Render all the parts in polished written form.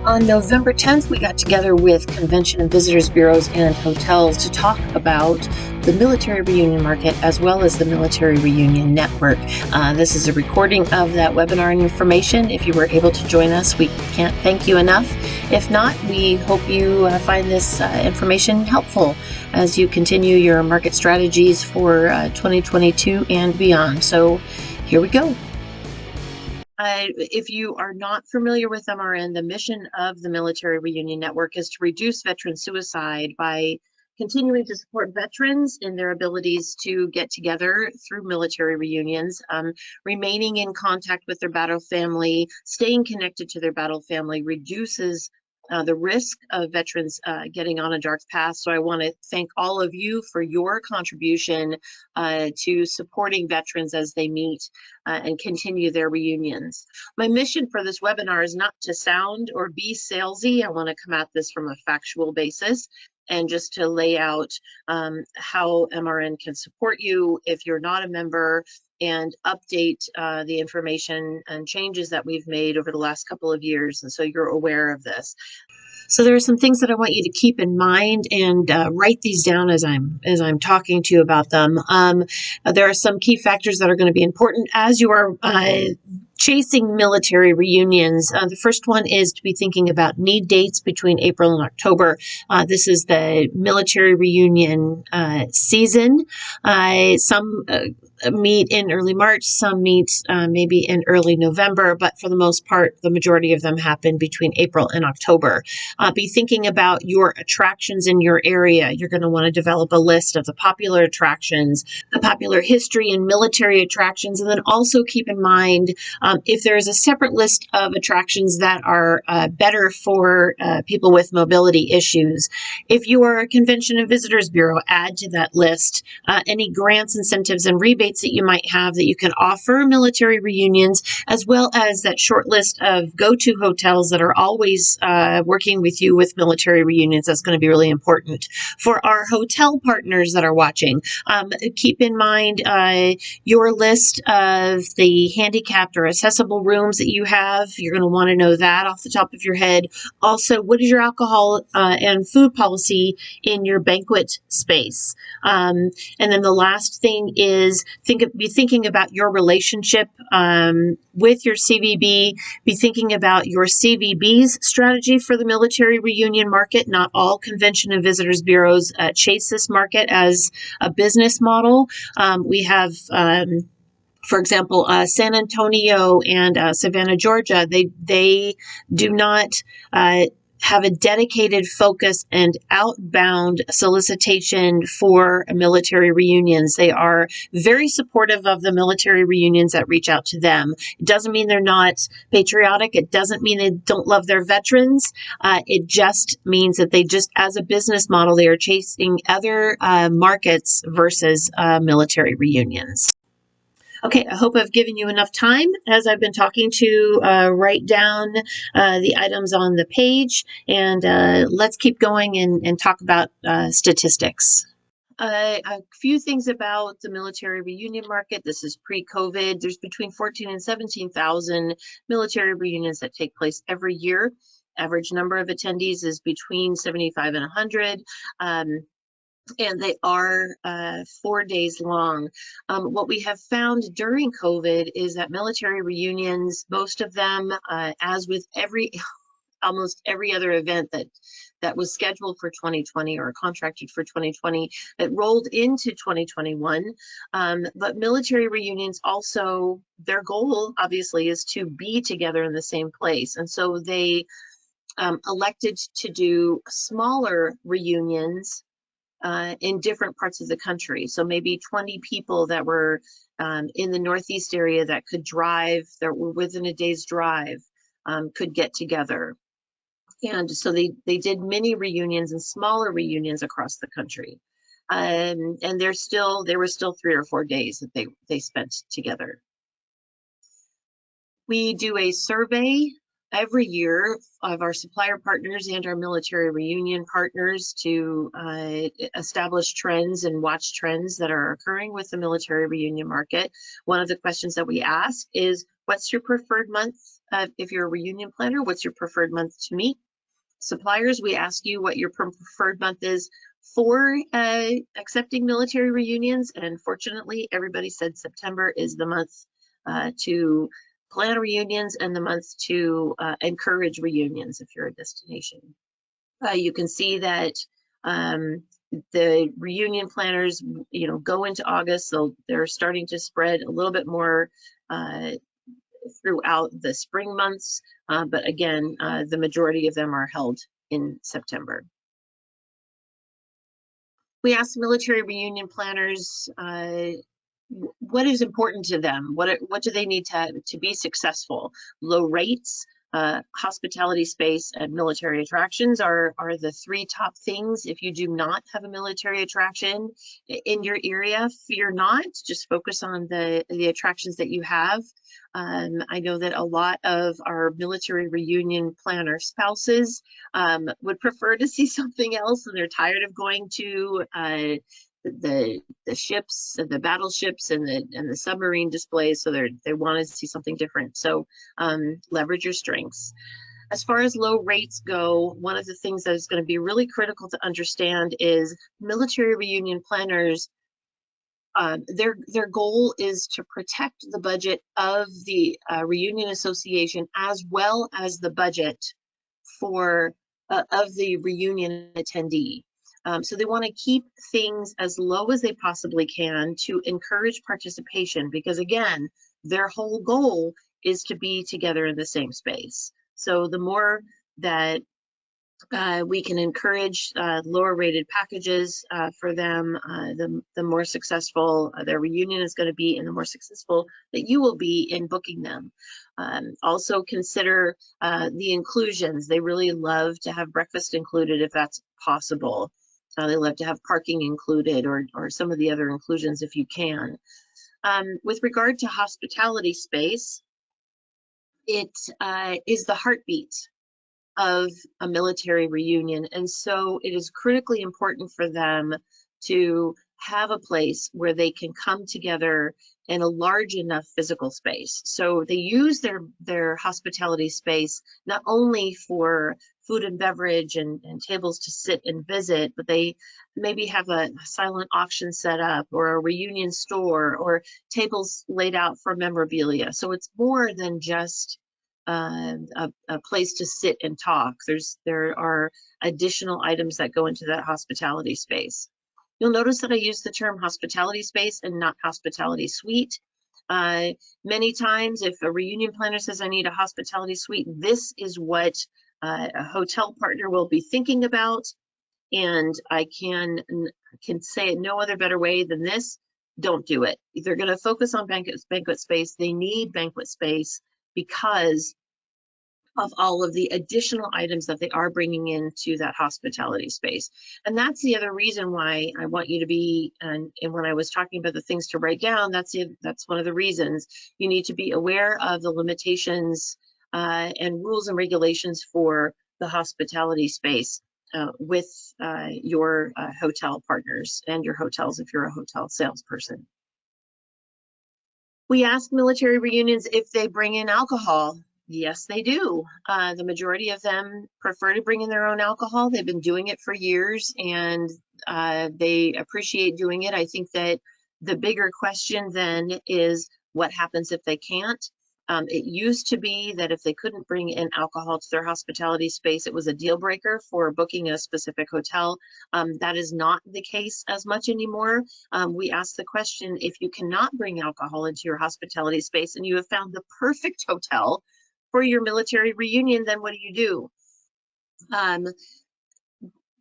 On November 10th, we got together with Convention and Visitors Bureaus and hotels to talk about the military reunion market as well as the military reunion network. This is a recording of that webinar and information. If you were able to join us, we can't thank you enough. If not, we hope you find this information helpful as you continue your market strategies for 2022 and beyond. So here we go. If you are not familiar with MRN, the mission of the Military Reunion Network is to reduce veteran suicide by continuing to support veterans in their abilities to get together through military reunions, remaining in contact with their battle family, staying connected to their battle family reduces the risk of veterans getting on a dark path. So I want to thank all of you for your contribution to supporting veterans as they meet and continue their reunions. My mission for this webinar is not to sound or be salesy. I want to come at this from a factual basis and just to lay out how MRN can support you if you're not a member, and update the information and changes that we've made over the last couple of years, and so you're aware of this. So there are some things that I want you to keep in mind and write these down as I'm talking to you about them. There are some key factors that are going to be important as you are chasing military reunions. The first one is to be thinking about need dates between April and October. This is the military reunion season. Some meet in early March, some meet maybe in early November, but for the most part, the majority of them happen between April and October. Be thinking about your attractions in your area. You're going to want to develop a list of the popular attractions, the popular history and military attractions, and then also keep in mind if there is a separate list of attractions that are better for people with mobility issues. If you are a Convention and Visitors Bureau, add to that list any grants, incentives, and rebates that you might have that you can offer military reunions, as well as that short list of go-to hotels that are always working with you with military reunions. That's going to be really important. For our hotel partners that are watching, keep in mind your list of the handicapped or accessible rooms that you have. You're going to want to know that off the top of your head. Also, what is your alcohol and food policy in your banquet space? And then the last thing is be thinking about your relationship with your CVB. Be thinking about your CVB's strategy for the military reunion market. Not all Convention and Visitors Bureaus chase this market as a business model. We have for example, San Antonio and Savannah, Georgia, they do not have a dedicated focus and outbound solicitation for military reunions. They are very supportive of the military reunions that reach out to them. It doesn't mean they're not patriotic. It doesn't mean they don't love their veterans. It just means that they just, as a business model, they are chasing other markets versus military reunions. Okay, I hope I've given you enough time as I've been talking to write down the items on the page, and let's keep going and talk about statistics. A few things about the military reunion market. This is pre-COVID. There's between 14 and 17,000 military reunions that take place every year. Average number of attendees is between 75 and 100. And they are 4 days long. What we have found during COVID is that military reunions, most of them, as with almost every other event that was scheduled for 2020 or contracted for 2020, that rolled into 2021. But military reunions also, their goal obviously is to be together in the same place. And so they elected to do smaller reunions in different parts of the country. So maybe 20 people that were in the Northeast area that could drive, that were within a day's drive, could get together. And so they did mini reunions and smaller reunions across the country. And there were still 3 or 4 days that they spent together. We do a survey every year of our supplier partners and our military reunion partners to establish trends and watch trends that are occurring with the military reunion market. One of the questions that we ask is, What's your preferred month? If you're a reunion planner, what's your preferred month to meet? Suppliers, we ask you what your preferred month is for accepting military reunions, and fortunately everybody said September is the month to plan reunions and the month to encourage reunions if you're a destination. You can see that the reunion planners, go into August, so they're starting to spread a little bit more throughout the spring months, but again, the majority of them are held in September. We asked military reunion planners what is important to them. What do they need to be successful? Low rates, hospitality space, and military attractions are the three top things. If you do not have a military attraction in your area, fear not. Just focus on the attractions that you have. I know that a lot of our military reunion planner spouses would prefer to see something else, and they're tired of going to the ships, the battleships, and the submarine displays, so they want to see something different. So leverage your strengths. As far as low rates go, one of the things that is going to be really critical to understand is military reunion planners. Their goal is to protect the budget of the reunion association as well as the budget for of the reunion attendee. So they want to keep things as low as they possibly can to encourage participation, because again, their whole goal is to be together in the same space. So the more that we can encourage lower rated packages for them, the more successful their reunion is going to be, and the more successful that you will be in booking them. Also consider the inclusions. They really love to have breakfast included if that's possible. They love to have parking included, or some of the other inclusions if you can. With regard to hospitality space, it is the heartbeat of a military reunion, and so it is critically important for them to have a place where they can come together in a large enough physical space. So they use their hospitality space not only for food and beverage and tables to sit and visit, but they maybe have a silent auction set up, or a reunion store, or tables laid out for memorabilia. So it's more than just a place to sit and talk. There are additional items that go into that hospitality space. You'll notice that I use the term hospitality space and not hospitality suite. Many times if a reunion planner says I need a hospitality suite, this is what a hotel partner will be thinking about, and I can say it no other better way than this: don't do it. If they're going to focus on banquet space, they need banquet space because of all of the additional items that they are bringing into that hospitality space. And that's the other reason why I want you to be, and when I was talking about the things to write down, that's one of the reasons you need to be aware of the limitations and rules and regulations for the hospitality space with your hotel partners and your hotels if you're a hotel salesperson. We ask military reunions if they bring in alcohol. Yes, they do. The majority of them prefer to bring in their own alcohol. They've been doing it for years, and they appreciate doing it. I think that the bigger question then is what happens if they can't. It used to be that if they couldn't bring in alcohol to their hospitality space, it was a deal breaker for booking a specific hotel. That is not the case as much anymore. We ask the question, if you cannot bring alcohol into your hospitality space and you have found the perfect hotel for your military reunion, then what do?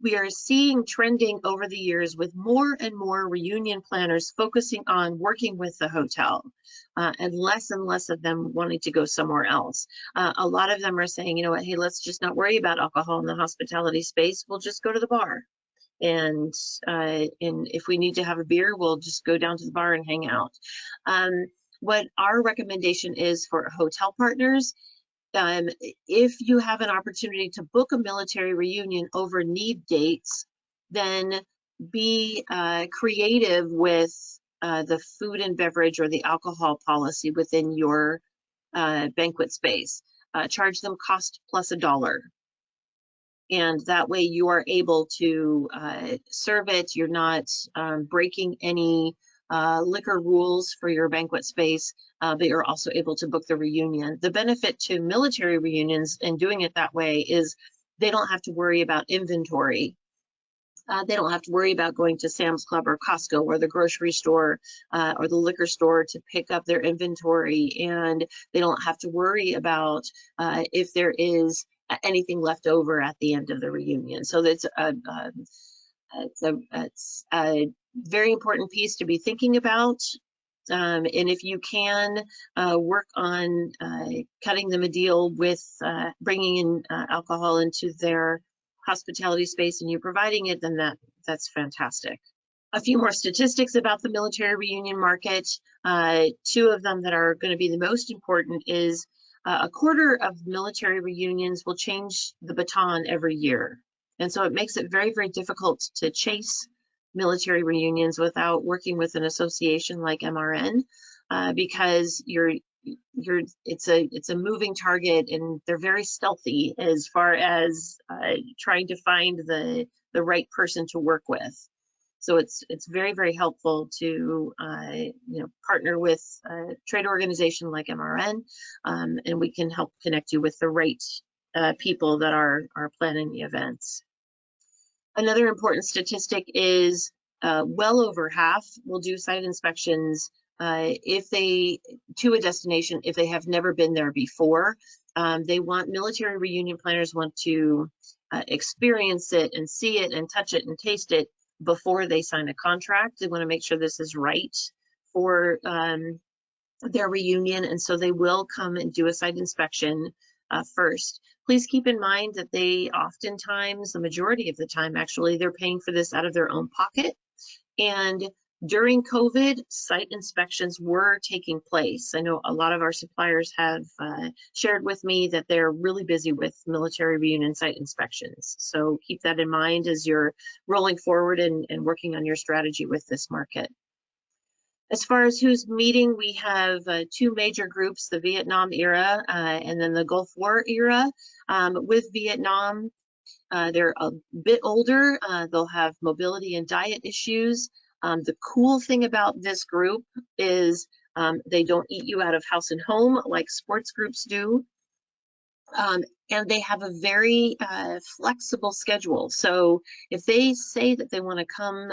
We are seeing trending over the years with more and more reunion planners focusing on working with the hotel and less of them wanting to go somewhere else. A lot of them are saying, you know what, hey, let's just not worry about alcohol in the hospitality space. We'll just go to the bar. And if we need to have a beer, we'll just go down to the bar and hang out. What our recommendation is for hotel partners, if you have an opportunity to book a military reunion over need dates, then be creative with the food and beverage or the alcohol policy within your banquet space. Charge them cost plus $1. And that way you are able to serve it. You're not breaking any liquor rules for your banquet space, but you're also able to book the reunion. The benefit to military reunions and doing it that way is they don't have to worry about inventory. They don't have to worry about going to Sam's Club or Costco or the grocery store or the liquor store to pick up their inventory. And they don't have to worry about if there is anything left over at the end of the reunion. So that's it's a very important piece to be thinking about. And if you can work on cutting them a deal with bringing in alcohol into their hospitality space and you providing it, then that's fantastic. A few more statistics about the military reunion market. Two of them that are going to be the most important is a quarter of military reunions will change the baton every year. And so it makes it very, very difficult to chase military reunions without working with an association like MRN, because it's a moving target and they're very stealthy as far as trying to find the right person to work with. So it's very, very helpful to partner with a trade organization like MRN, and we can help connect you with the right people that are planning the events. Another important statistic is well over half will do site inspections to a destination if they have never been there before. Military reunion planners want to experience it and see it and touch it and taste it before they sign a contract. They want to make sure this is right for their reunion, and so they will come and do a site inspection first. Please keep in mind that they oftentimes, the majority of the time actually, they're paying for this out of their own pocket. And during COVID, site inspections were taking place. I know a lot of our suppliers have shared with me that they're really busy with military reunion site inspections. So keep that in mind as you're rolling forward and working on your strategy with this market. As far as who's meeting, we have two major groups, the Vietnam era and then the Gulf War era. With Vietnam, they're a bit older. They'll have mobility and diet issues. The cool thing about this group is they don't eat you out of house and home like sports groups do. And they have a very flexible schedule. So if they say that they want to come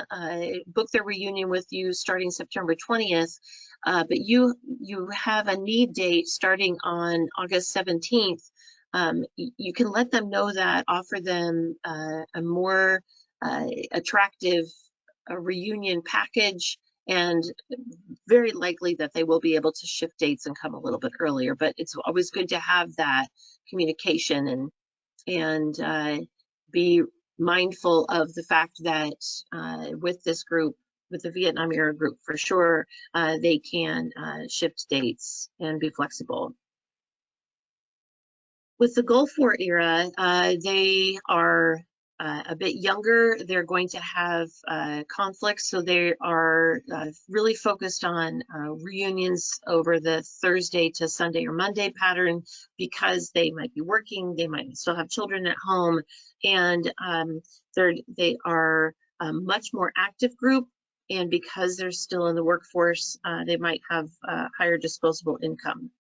book their reunion with you starting September 20th, but you have a need date starting on August 17th, you can let them know that, offer them a more attractive reunion package, and very likely that they will be able to shift dates and come a little bit earlier. But it's always good to have that communication and be mindful of the fact that with this group, with the Vietnam era group, for sure, they can shift dates and be flexible. With the Gulf War era, they are a bit younger. They're going to have conflicts, so they are really focused on reunions over the Thursday to Sunday or Monday pattern, because they might be working, they might still have children at home, and they are a much more active group, and because they're still in the workforce, they might have higher disposable income.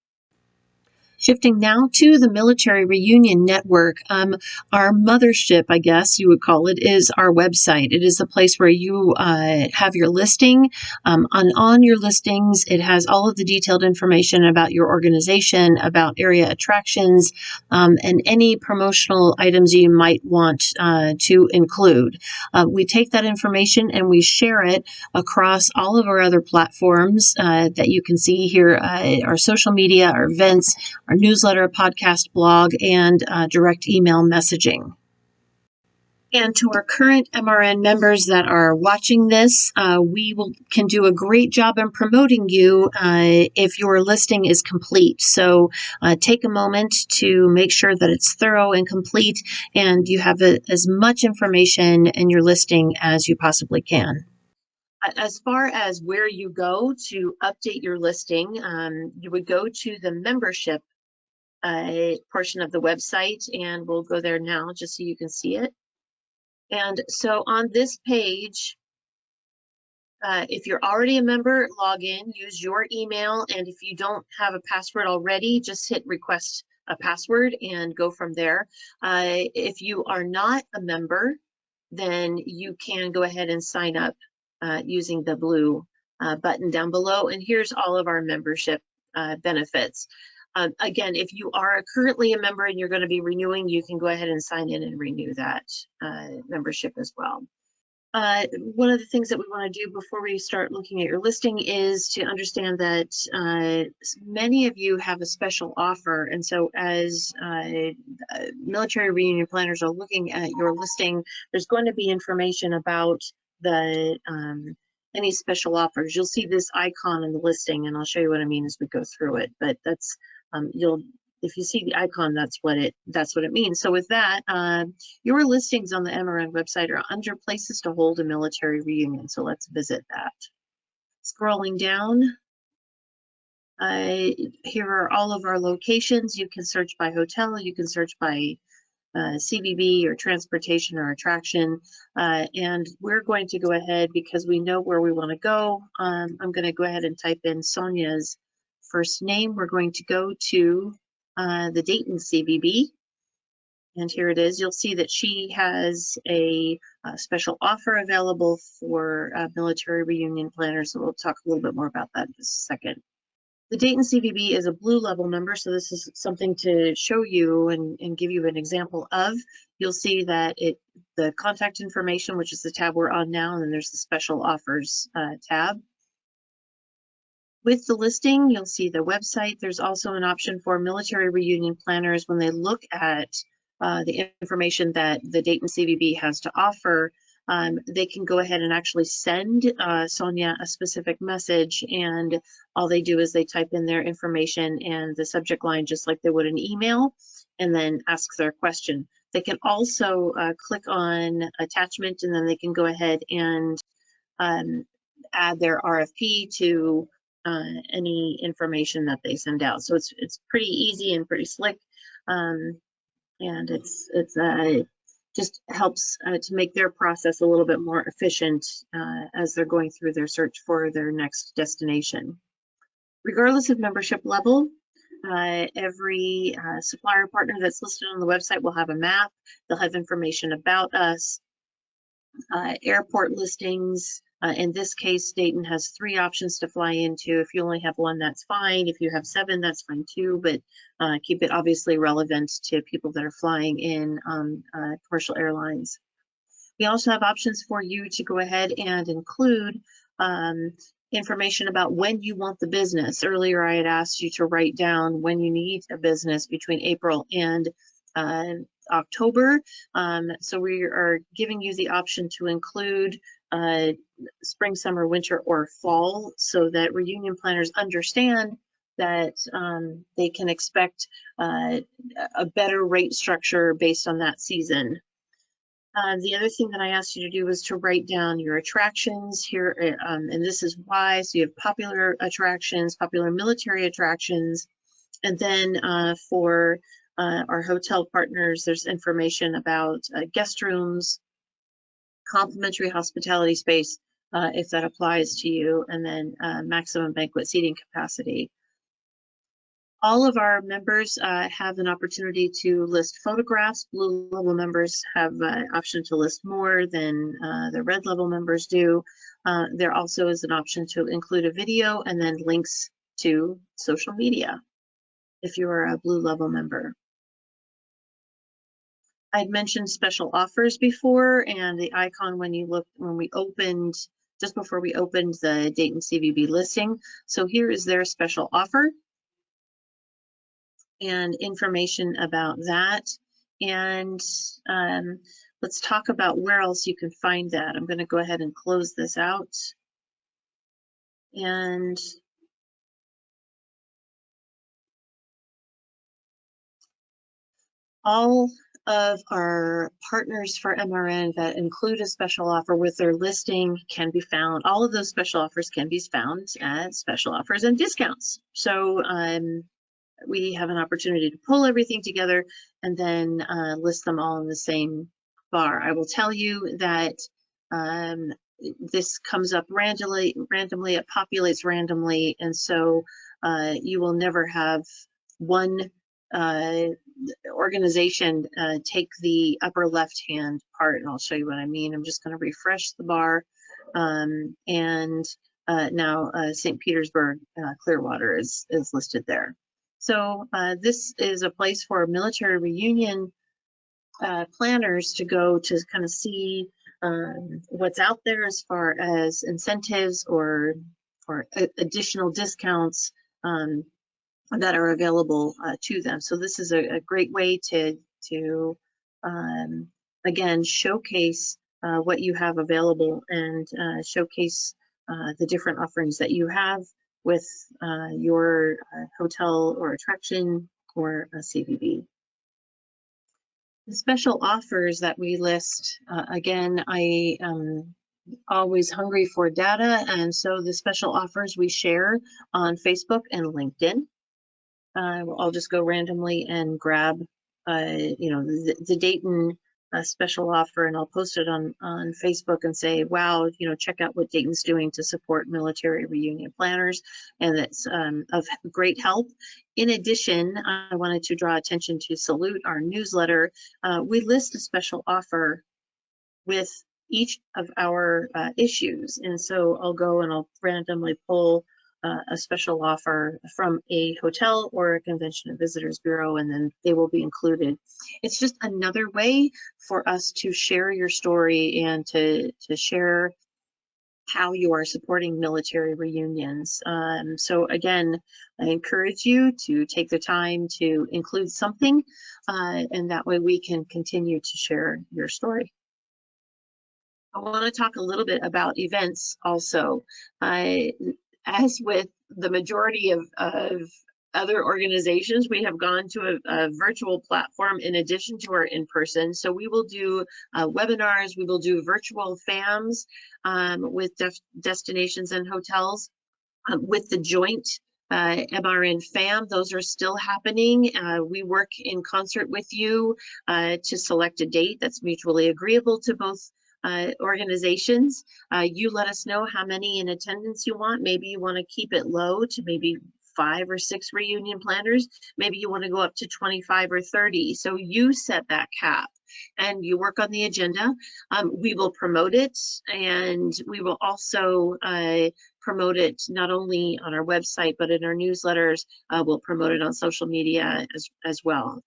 Shifting now to the Military Reunion Network, our mothership, I guess you would call it, is our website. It is the place where you have your listing. On your listings, it has all of the detailed information about your organization, about area attractions, and any promotional items you might want to include. We take that information and we share it across all of our other platforms that you can see here, our social media, our events, our newsletter, podcast, blog, and direct email messaging. And to our current MRN members that are watching this, we can do a great job in promoting you if your listing is complete. So take a moment to make sure that it's thorough and complete, and you have as much information in your listing as you possibly can. As far as where you go to update your listing, you would go to the membership portion of the website, and we'll go there now just so you can see it. And so on this page, if you're already a member, log in, use your email, and if you don't have a password already, just hit request a password and go from there. If you are not a member, then you can go ahead and sign up using the blue button down below. And here's all of our membership benefits. Again, if you are currently a member and you're going to be renewing, you can go ahead and sign in and renew that membership as well. One of the things that we want to do before we start looking at your listing is to understand that many of you have a special offer. And so as military reunion planners are looking at your listing, there's going to be information about the any special offers. You'll see this icon in the listing, and I'll show you what I mean as we go through it. But that's if you see the icon, that's what it means. So with that, your listings on the MRN website are under places to hold a military reunion. So let's visit that. Scrolling down, here are all of our locations. You can search by hotel, you can search by CVB or transportation or attraction. And we're going to go ahead, because we know where we want to go. I'm going to go ahead and type in Sonia's first name. We're going to go to the Dayton CVB, and here it is. You'll see that she has a special offer available for military reunion planners, so we'll talk a little bit more about that in just a second. The Dayton CVB is a blue level member, so this is something to show you and give you an example of. You'll see that the contact information, which is the tab we're on now, and then there's the special offers tab. With the listing, you'll see the website. There's also an option for military reunion planners when they look at the information that the Dayton CVB has to offer. They can go ahead and actually send Sonia a specific message, and all they do is they type in their information and the subject line just like they would an email, and then ask their question. They can also click on attachment, and then they can go ahead and add their RFP to any information that they send out. So it's pretty easy and pretty slick, and it's just helps to make their process a little bit more efficient as they're going through their search for their next destination. Regardless of membership level, every supplier partner that's listed on the website will have a map. They'll have information about us, airport listings. In this case, Dayton has 3 options to fly into. If you only have 1, that's fine. If you have 7, that's fine too, but keep it obviously relevant to people that are flying in commercial airlines. We also have options for you to go ahead and include information about when you want the business. Earlier, I had asked you to write down when you need a business between April and October. So we are giving you the option to include spring, summer, winter, or fall, so that reunion planners understand that they can expect a better rate structure based on that season. The other thing that I asked you to do was to write down your attractions here, and this is why. So you have popular attractions, popular military attractions, and then for our hotel partners, there's information about guest rooms, complimentary hospitality space, if that applies to you, and then maximum banquet seating capacity. All of our members have an opportunity to list photographs. Blue level members have an option to list more than the red level members do. There also is an option to include a video and then links to social media if you are a blue level member. I'd mentioned special offers before, and the icon when we opened, just before we opened the Dayton CVB listing. So here is their special offer and information about that. And let's talk about where else you can find that. I'm going to go ahead and close this out. And all of our partners for MRN that include a special offer with their listing can be found. All of those special offers can be found at special offers and discounts. So we have an opportunity to pull everything together and then list them all in the same bar. I will tell you that this comes up randomly, it populates randomly, and so you will never have one organization take the upper left hand part, and I'll show you what I mean. I'm just going to refresh the bar, and now St. Petersburg Clearwater is listed there. So this is a place for military reunion planners to go to kind of see what's out there as far as incentives or additional discounts that are available to them. So this is a great way to again, showcase what you have available and showcase the different offerings that you have with your hotel or attraction or a CVB. The special offers that we list, again, I am always hungry for data, and so the special offers we share on Facebook and LinkedIn. I'll just go randomly and grab, the Dayton special offer, and I'll post it on Facebook and say, wow, check out what Dayton's doing to support military reunion planners, and that's of great help. In addition, I wanted to draw attention to Salute, our newsletter. We list a special offer with each of our issues, and so I'll go and I'll randomly pull a special offer from a hotel or a convention and visitors bureau, and then they will be included. It's just another way for us to share your story and to share how you are supporting military reunions. So again, I encourage you to take the time to include something, and that way we can continue to share your story. I want to talk a little bit about events also. As with the majority of other organizations, we have gone to a virtual platform in addition to our in-person. So we will do webinars, we will do virtual FAMs with destinations and hotels with the joint MRN FAM. Those are still happening. We work in concert with you to select a date that's mutually agreeable to both organizations. You let us know how many in attendance you want. Maybe you want to keep it low to maybe 5 or 6 reunion planners. Maybe you want to go up to 25 or 30. So you set that cap and you work on the agenda. We will promote it, and we will also promote it not only on our website, but in our newsletters. We'll promote it on social media as well.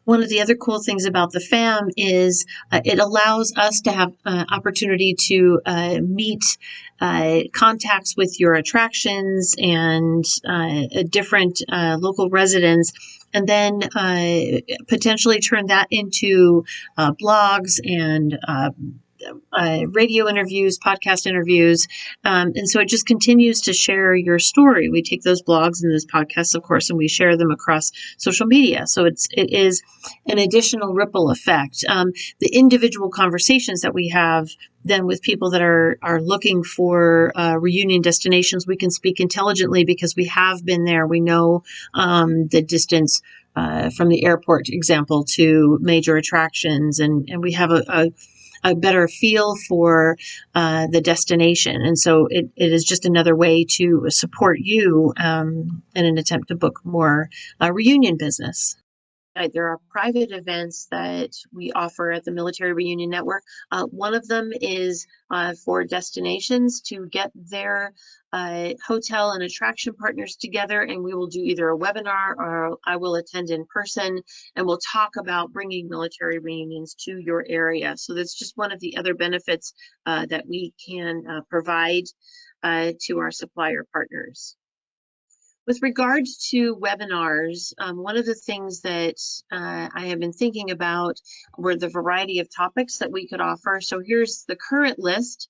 One of the other cool things about the FAM is it allows us to have opportunity to meet contacts with your attractions and different local residents, and then potentially turn that into blogs and radio interviews, podcast interviews. And so it just continues to share your story. We take those blogs and those podcasts, of course, and we share them across social media. So it is an additional ripple effect. The individual conversations that we have then with people that are looking for reunion destinations, we can speak intelligently because we have been there. We know the distance from the airport, example, to major attractions, and we have a better feel for the destination. And so it is just another way to support you in an attempt to book more reunion business. There are private events that we offer at the Military Reunion Network. One of them is for destinations to get their hotel and attraction partners together, and we will do either a webinar or I will attend in person, and we'll talk about bringing military reunions to your area. So that's just one of the other benefits that we can provide to our supplier partners. With regards to webinars, one of the things that I have been thinking about were the variety of topics that we could offer. So here's the current list.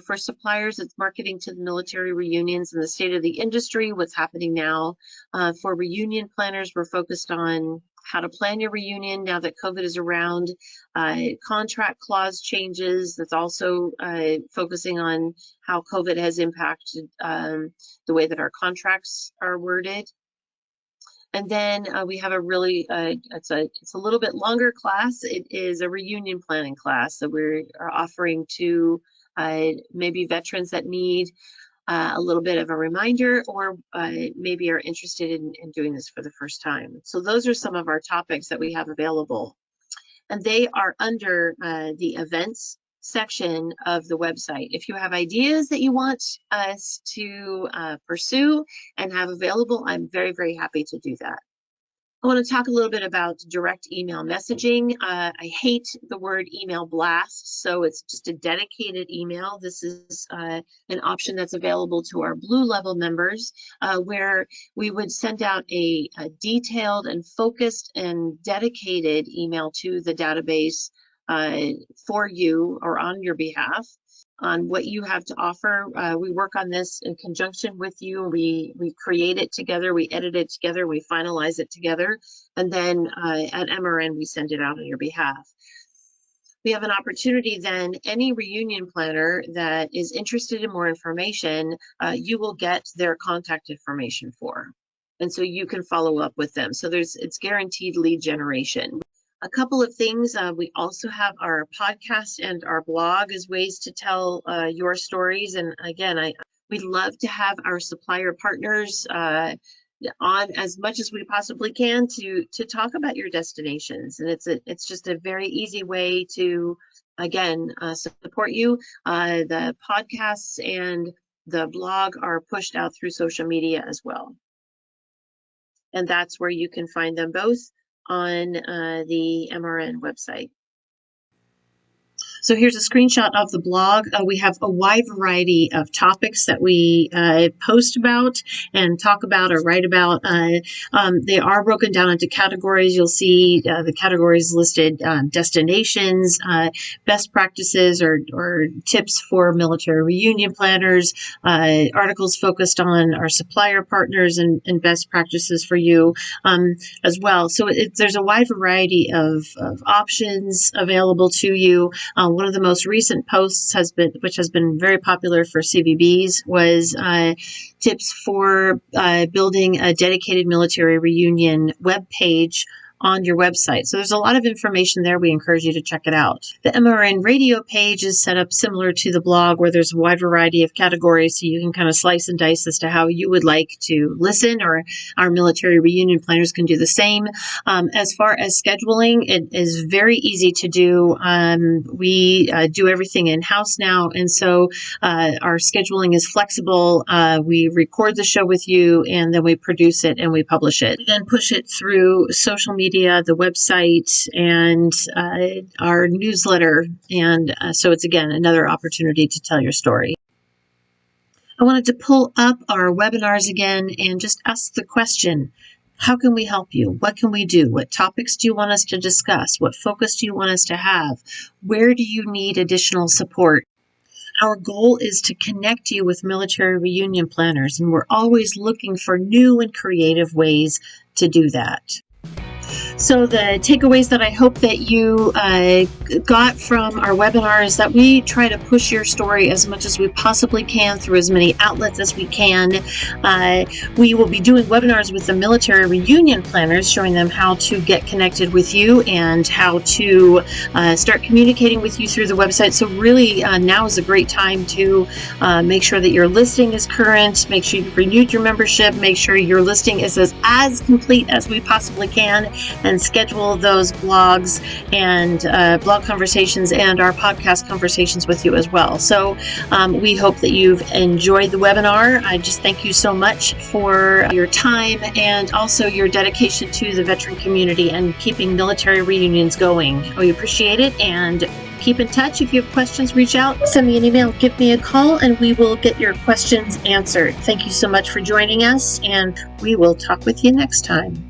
For suppliers, it's marketing to the military reunions and the state of the industry, what's happening now. For reunion planners, we're focused on how to plan your reunion now that COVID is around. Contract clause changes, that's also focusing on how COVID has impacted the way that our contracts are worded. And then we have a really, it's a little bit longer class. It is a reunion planning class that we are offering to maybe veterans that need a little bit of a reminder, or maybe are interested in doing this for the first time. So those are some of our topics that we have available. And they are under the events section of the website. If you have ideas that you want us to pursue and have available, I'm very, very happy to do that. I want to talk a little bit about direct email messaging. I hate the word email blast, so it's just a dedicated email. This is an option that's available to our Blue level members, where we would send out a detailed and focused and dedicated email to the database for you or on your behalf on what you have to offer. We work on this in conjunction with you. We create it together, we edit it together, we finalize it together, and then at MRN we send it out on your behalf. We have an opportunity then, any reunion planner that is interested in more information, you will get their contact information for. And so you can follow up with them. So it's guaranteed lead generation. A couple of things, we also have our podcast and our blog as ways to tell your stories. And again, we'd love to have our supplier partners on as much as we possibly can to talk about your destinations. And it's just a very easy way to, again, support you. The podcasts and the blog are pushed out through social media as well. And that's where you can find them both on the MRN website. So here's a screenshot of the blog. We have a wide variety of topics that we post about and talk about or write about. They are broken down into categories. You'll see the categories listed: destinations, best practices or tips for military reunion planners, articles focused on our supplier partners and best practices for you as well. So there's a wide variety of options available to you. One of the most recent posts which has been very popular for CVBs, was tips for building a dedicated military reunion web page on your website. So there's a lot of information there. We encourage you to check it out. The MRN radio page is set up similar to the blog, where there's a wide variety of categories, so you can kind of slice and dice as to how you would like to listen, or our military reunion planners can do the same. As far as scheduling, it is very easy to do. We do everything in-house now, and so our scheduling is flexible. We record the show with you, and then we produce it and we publish it. We then push it through social media, the website, and our newsletter. And so it's, again, another opportunity to tell your story. I wanted to pull up our webinars again and just ask the question: how can we help you? What can we do? What topics do you want us to discuss? What focus do you want us to have? Where do you need additional support? Our goal is to connect you with military reunion planners, and we're always looking for new and creative ways to do that. So the takeaways that I hope that you got from our webinar is that we try to push your story as much as we possibly can through as many outlets as we can. We will be doing webinars with the military reunion planners, showing them how to get connected with you and how to start communicating with you through the website. So really now is a great time to make sure that your listing is current, make sure you've renewed your membership, make sure your listing is as complete as we possibly can, and schedule those blogs and blog conversations and our podcast conversations with you as well. So we hope that you've enjoyed the webinar. I just thank you so much for your time and also your dedication to the veteran community and keeping military reunions going. We appreciate it, and keep in touch. If you have questions, reach out, send me an email, give me a call, and we will get your questions answered. Thank you so much for joining us, and we will talk with you next time.